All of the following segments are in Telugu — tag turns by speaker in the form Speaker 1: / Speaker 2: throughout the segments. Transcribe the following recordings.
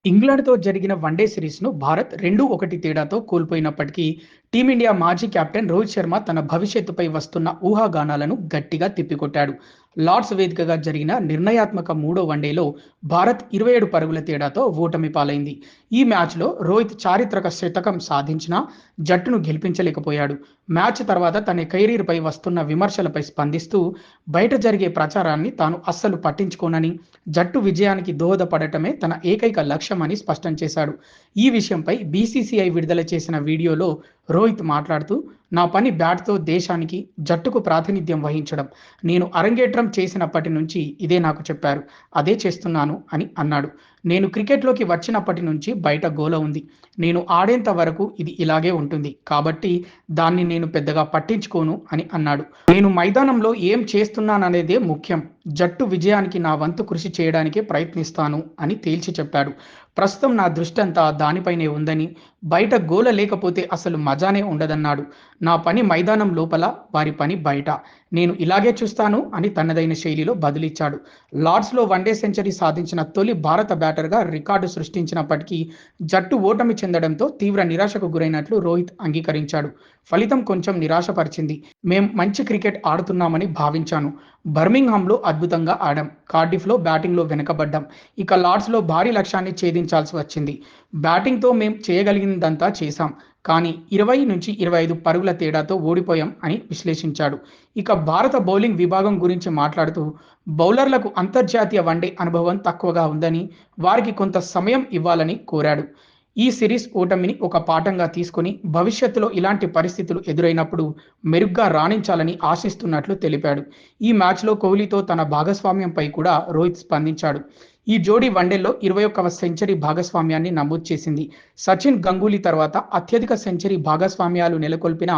Speaker 1: ఇంగ్లాండ్‌తో జరిగిన వన్‌డే సిరీస్‌ను భారత్ 2-1 తేడాతో కోల్పోయినప్పటికీ టీమిండియా మాజీ కెప్టెన్ రోహిత్ శర్మ తన భవిష్యత్తుపై వస్తున్న ఊహాగానాలను గట్టిగా తిప్పికొట్టాడు. లార్డ్స్ వేదికగా జరిగిన నిర్ణయాత్మక మూడో వన్డేలో భారత్ 27 పరుగుల తేడాతో ఓటమి పాలైంది. ఈ మ్యాచ్‌లో రోహిత్ చారిత్రక శతకం సాధించినా జట్టును గెలిపించలేకపోయాడు. మ్యాచ్ తర్వాత తన కెరీర్‌పై వస్తున్న విమర్శలపై స్పందిస్తూ బయట జరిగే ప్రచారాన్ని తాను అస్సలు పట్టించుకోనని, జట్టు విజయానికి దోహదపడటమే తన ఏకైక లక్ష్యమని స్పష్టం చేశాడు. ఈ విషయంపై బీసీసీఐ విడుదల చేసిన వీడియోలో రోహిత్ మాట్లాడుతూ, "నా పని బ్యాట్‌తో దేశానికి, జట్టుకు ప్రాతినిధ్యం వహించడం. నేను అరంగేట్రం చేసినప్పటి నుంచి ఇదే నాకు చెప్పారు. అదే చేస్తున్నాను" అని అన్నాడు. "నేను క్రికెట్‌లోకి వచ్చినప్పటి నుంచి బయట గోల ఉంది. నేను ఆడేంత వరకు ఇది ఇలాగే ఉంటుంది. కాబట్టి దాన్ని నేను పెద్దగా పట్టించుకోను" అని అన్నాడు. "నేను మైదానంలో ఏం చేస్తున్నాననేదే ముఖ్యం. జట్టు విజయానికి నా వంతు కృషి చేయడానికే ప్రయత్నిస్తాను" అని తేల్చి చెప్పాడు. "ప్రస్తుతం నా దృష్టంతా దానిపైనే ఉందని, బయట గోల లేకపోతే అసలు మజానే ఉండదన్నాడు. నా పని మైదానం లోపల, వారి పని బయట. నేను ఇలాగే చూస్తాను" అని తనదైన శైలిలో బదులిచ్చాడు. లార్డ్స్‌లో వన్‌డే సెంచరీ సాధించిన తొలి భారత బ్యాటర్‌గా రికార్డు సృష్టించినప్పటికీ జట్టు ఓటమి చెందడంతో తీవ్ర నిరాశకు గురైనట్లు రోహిత్ అంగీకరించాడు. "ఫలితం కొంచెం నిరాశపరిచింది. మేం మంచి క్రికెట్ ఆడుతున్నామని భావించాను. బర్మింగ్హామ్‌లో అద్భుతంగా ఆడాం. కార్డిఫ్‌లో బ్యాటింగ్‌లో వెనుకబడ్డాం. ఇక లార్డ్స్‌లో భారీ లక్ష్యాన్ని ఛేదించాల్సి వచ్చింది. బ్యాటింగ్‌తో మేం చేయగలిగిందంతా చేశాం. కానీ 20-25 పరుగుల తేడాతో ఓడిపోయాం" అని విశ్లేషించాడు. ఇక భారత బౌలింగ్ విభాగం గురించి మాట్లాడుతూ, బౌలర్లకు అంతర్జాతీయ వన్‌డే అనుభవం తక్కువగా ఉందని, వారికి కొంత సమయం ఇవ్వాలని కోరాడు. ఈ సిరీస్ ఓటమిని ఒక పాఠంగా తీసుకొని భవిష్యత్తులో ఇలాంటి పరిస్థితులు ఎదురైనప్పుడు మెరుగ్గా రాణించాలని ఆశిస్తున్నట్లు తెలిపాడు. ఈ మ్యాచ్‌లో కోహ్లీతో తన భాగస్వామ్యంపై కూడా రోహిత్ స్పందించాడు. ఈ జోడీ వన్డేల్లో 21వ సెంచరీ భాగస్వామ్యాన్ని నమోదు చేసింది. సచిన్, గంగూలీ తర్వాత అత్యధిక సెంచరీ భాగస్వామ్యాలు నెలకొల్పిన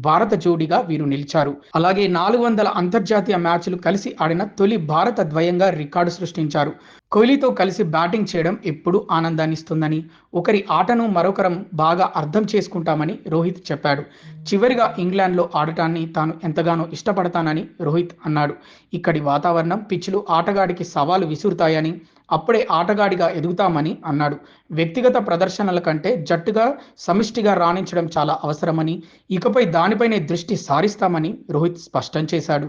Speaker 1: భారత జోడీగా వీరు నిలిచారు. అలాగే 400 అంతర్జాతీయ మ్యాచ్లు కలిసి ఆడిన తొలి భారత ద్వయంగా రికార్డు సృష్టించారు. కోహ్లీతో కలిసి బ్యాటింగ్ చేయడం ఎప్పుడూ ఆనందాన్నిస్తుందని, ఒకరి ఆటను మరొకరం బాగా అర్థం చేసుకుంటామని రోహిత్ చెప్పాడు. చివరిగా ఇంగ్లాండ్‌లో ఆడటాన్ని తాను ఎంతగానో ఇష్టపడతానని రోహిత్ అన్నాడు. "ఇక్కడి వాతావరణం, పిచ్లు ఆటగాడికి సవాలు విసురుతాయని, అప్పుడే ఆటగాడిగా ఎదుగుతామని" అన్నాడు. "వ్యక్తిగత ప్రదర్శనల కంటే జట్టుగా, సమిష్టిగా రాణించడం చాలా అవసరమని, ఇకపై దానిపైనే దృష్టి సారిస్తామని" రోహిత్ స్పష్టం చేశాడు.